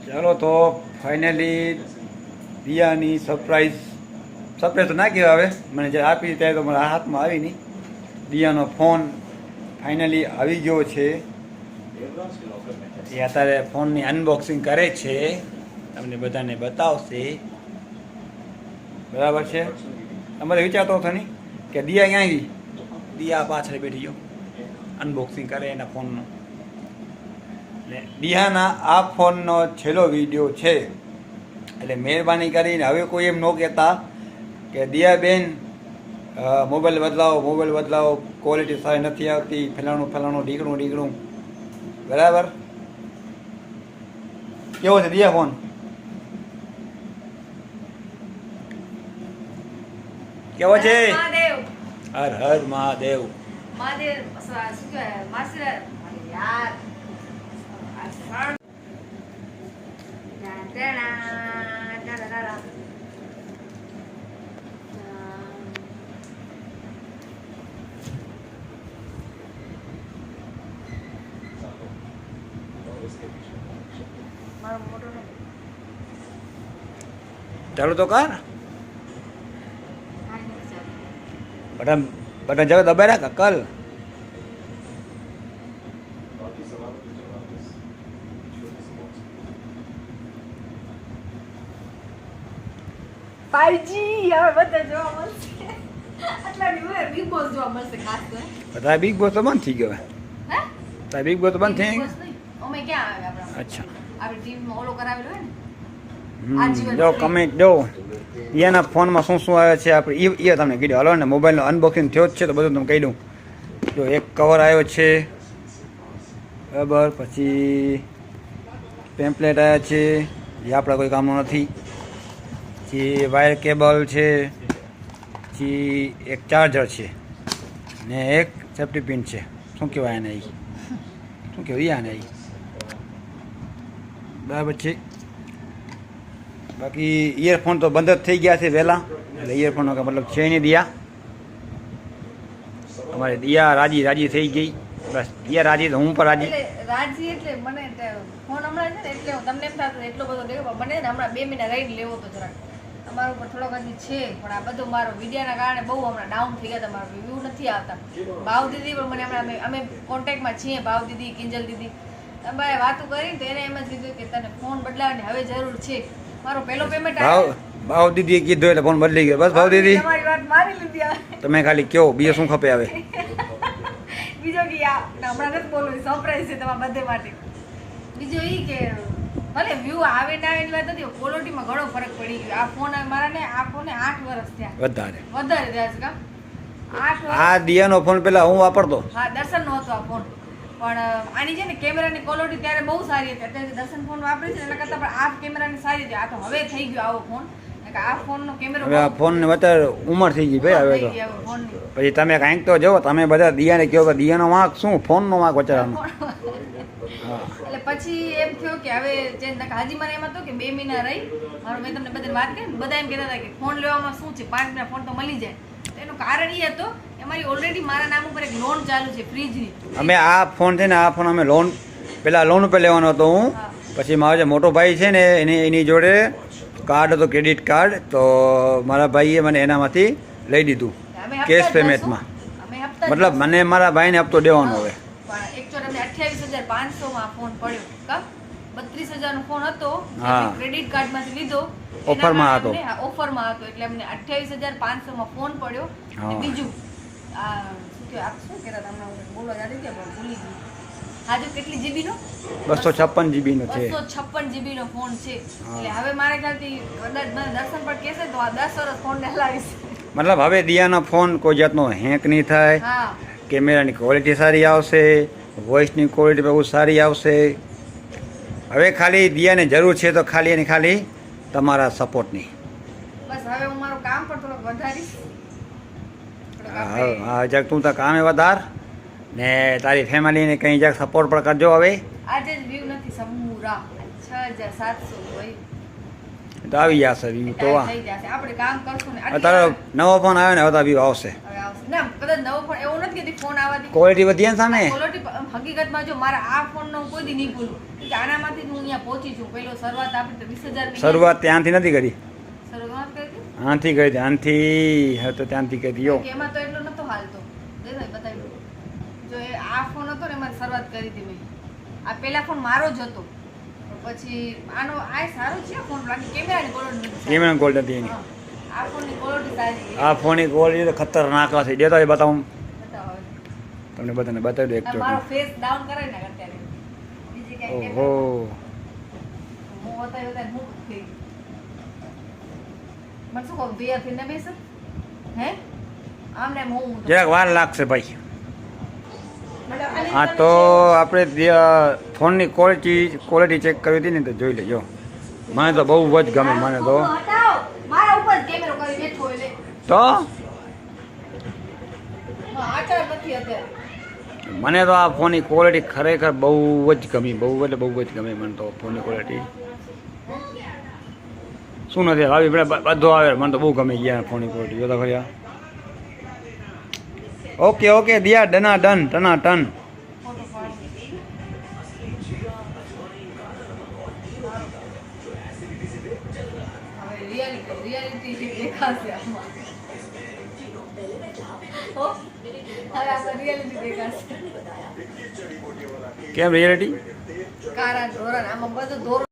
ચાલો તો finally દિયાની surprise તો ના કહેવાય હવે મને જે આપી ત્યારે તો મારા હાથમાં આવી નહીં. દિયાનો ફોન ફાઇનલી આવી ગયો છે. એ અત્યારે ફોનની અનબોક્સિંગ કરે છે, તમને બધાને બતાવશે. બરાબર છે. તમારે વિચારતો હતો નહીં કે દિયા ક્યાં ગઈ? દિયા પાછળ બેઠી ગયો અનબોક્સિંગ કરે એના ફોનનું. ને દિયાના આ ફોનનો છેલ્લો વિડીયો છે, એટલે મહેરબાની કરીને હવે કોઈ એમ ન કહેતા કે દિયા બેન મોબાઈલ બદલાવો, ક્વોલિટી સારી નથી આવતી, ફલાણું ઢીકણું. બરાબર? કેવો છે દિયા ફોન? કેવો છે? હર હર મહાદેવ. ચાલો તો કર બટન જગહ દબાઈ રાખ કલ. બધા બિગ બોસ તો બંધ થઈ ગયો. બિગ બોસ તો બંધ થઈ ગયો. અચ્છા જો કમેન્ટ દો એના ફોનમાં શું આવે છે આપણે એ તમને કહી દો. હલો ને મોબાઈલનો અનબોક્સિંગ થયો જ છે તો બધું તમને કહી દઉં. જો એક કવર આવ્યો છે, બરાબર. પછી પેમ્પલેટ આવ્યા છે જે આપણા કોઈ કામનું નથી. પછી વાયર કેબલ છે, પછી એક ચાર્જર છે ને એક સેફ્ટી પિન છે. શું કહેવાય એને? શું કહેવાય આને? બરાબર છે. બાકી ઇયરફોન તો બંધ જ થઈ ગયા છે વહેલા, એટલે ઇયરફોનનો કે મતલબ છે નહીં. દિયા અમારે દિયા રાજી થઈ ગઈ. બસ દિયા રાજી તો હું પણ રાજી. એટલે મને ફોન હમણાં છે ને એટલે તમને એમ થતું એટલો બધો લેવો મને ને હમણાં 2 મહિના રહીને લેવો તો જરાક અમારું ઉપર થોડોક હજી છે, પણ આ બધું મારો વિડીયોના કારણે બહુ હમણાં ડાઉન થઈ ગયા. તમારો રિવ્યૂ નથી આવતા. ભાવ દીદી પણ મને હમણાં અમે કોન્ટેક્ટમાં છીએ, ભાવ દીદી, કિંજલ દીદી. તમારે વાતો કરીને તો એને એમ જ કીધું કે તને ફોન બદલાવવાની હવે જરૂર છે. મારો પહેલો પેમેન્ટ ભાવ દીદીએ કીધું એટલે ફોન બદલી ગયો. બસ ભાવ દીદી તમારી વાત મારી લીધી. તમે ખાલી કયો બીજો શું ખપે આવે બીજો કે હમણાં નથી બોલવું, સરપ્રાઈઝ છે તમારા બધે માટે. બીજું એ કે ભલે વ્યૂ આવે ના આવે એની વાત નથી, ક્વોલિટીમાં ઘણો ફરક પડી ગયો. આ ફોન મારા ને આ ફોને 8 વર્ષ થયા, વધારે થયા છે. કામ 8 વર્ષ. આ દિયાનો ફોન પેલા હું વાપરતો. હા, દર્શન નો હતો આ ફોન, પણ આની છે ને કેમેરાની ક્વોલિટી ત્યારે બહુ સારી હતી. અત્યારે દર્શન ફોન વાપરે છે એના કરતાં પણ આ કેમેરાની સારી હતી. આ તો હવે થઈ ગયો આવો ફોન. આ ફોનનો કેમેરો હવે આ ફોન ને અત્યારે ઉંમર થઈ ગઈ ભાઈ. હવે તો પછી તમે કાંઈક તો જો, તમે બધા દિયાને કહો કે દિયાનો વાંક શું, ફોનનો વાંક વચારવાનો. એટલે પછી એમ થયો કે હવે હાજી મને એમ હતો કે 2 મહિના રહી મારું, મેં તમને બધી વાત કરી, બધા એમ કહેતા હતા કે ફોન લેવામાં શું છે, 5 મહિના ફોન તો મળી જાય. એનું કારણ એ હતો કે અમારી ઓલરેડી મારા નામ ઉપર એક લોન ચાલુ છે ફ્રીજની. અમે આ ફોન છે ને, આ ફોન અમે લોન ઉપર લેવાનો હતો હું. પછી મારો જે મોટો ભાઈ છે ને એની જોડે કાર્ડ હતો, ક્રેડિટ કાર્ડ. તો મારા ભાઈએ મને એનામાંથી લઈ દીધું કેશ પેમેન્ટમાં. મતલબ મને મારા ભાઈને હપ્તો દેવાનો. હવે પણ એકચ્યુઅલી અમને 28,500 માં ફોન પડ્યો. કા 32,000 નો ફોન હતો, ક્રેડિટ કાર્ડ માંથી લીધો, ઓફરમાં હતો. ઓફરમાં હતો એટલે અમને 28,500 માં ફોન પડ્યો. બીજું આ શું કહેતા તમને બોલો યાદ છે પણ ભૂલી ગઈ. હાજુ કેટલી જીબી નો? 256 GB નો છે. 256 GB નો ફોન છે. એટલે હવે મારે ખ્યાલથી કદાચ મને દર્શન પણ કહેશે તો આ 10 વર્ષ ફોન ને હલાવીશ. મતલબ હવે દિયાનો ફોન કોઈ જાતનો હેક નહીં થાય. હા, કેમેરાની ક્વોલિટી સારી આવશે, વોઇસની ક્વોલિટી બહુ સારી આવશે. હવે ખાલી દિયાને જરૂર છે તો ખાલી અને ખાલી તમારા સપોર્ટની. બસ હવે હું મારું કામ પણ થોડુંક વધારીશ. હા, જરાક તું તાર કામે વધાર ને તારી ફેમિલીને કંઈ જરાક સપોર્ટ પણ કરજો. હવે આજે જ વ્યૂ નથી સમૂરા 6,700 હોય તો આવી જશે વ્યૂ. તો થઈ જશે, આપણે કામ કરશું ને. અત્યારે નવો ફોન આવે ને હવે તો વ્યૂ આવશે. ના કદાચ નવો ફોન એવું નથી કે ફોન આવવાથી ક્વોલિટી વધી ને સામે. ક્વોલિટી હકીકતમાં જો મારા આ ફોનનો કોઈ દી નહીં ભૂલું. કે આનામાંથી જ હું અહીંયા પહોંચી છું. પહેલો શરૂઆત આપણી તો 20,000 ની શરૂઆત ત્યાંથી નથી કરી, શરૂઆત કરી હતી. આથી કરી હતી, આથી હા તો ત્યાંથી કરી યો. કે એમાં તો એટલો નતો હાલતો. દેખાય બતાવી દો. જો એ આ ફોન હતો ને એમાં શરૂઆત કરી હતી ભાઈ. આ પહેલા ફોન મારો જ હતો. પછી આનો આ સારો છે ફોન, બાકી કેમેરાની ક્વોલિટી નથી. કેમેરા ગોલ્ડ હતી એની. હા. આ ફોનની ક્વોલિટી સારી છે. આ ફોનની ક્વોલિટી તો ખતરનાક છે. દેતો એ બતાવું બતાવો હવે. તમને બધાને બતાવી દો એક આ ચોટ. મારો ફેસ ડાઉન કરે ને અત્યારે. બીજી ક્યાંય ઓહો હું બતાવી બતાવી હું થઈ ગઈ. મને શું કહું બે થઈને બેસ હે આમને એમ હું જરાક વાર લાગશે ભાઈ. હા તો આપણે ફોનની ક્વોલિટી ચેક કરવી હતી ને તો જોઈ લેજો. મને તો બહુ જ ગમે, મને તો મારા ઉપર કેમેરો કરી બેઠો એટલે તો આચાર નથી અત્યારે. મને તો આ ફોનની ક્વોલિટી ખરેખર બહુ જ ગમી, બહુ એટલે બહુ જ ગમી મને તો ફોનની ક્વોલિટી. શું નથી આવી બધું આવે, મને તો બહુ ગમી ગયા ફોનની ક્વોલિટી. જોતા ખરી. ઓકે ઓકે દિયા ડના ડન ટના ટન. ફોટો પાડો. હવે રિયાલિટી દેખાશે આમાં. હો હવે આપણે રિયાલિટી દેખાશે. કેમ રિયાલિટી? કારા ધોરણ આમાં બધું ધોરણ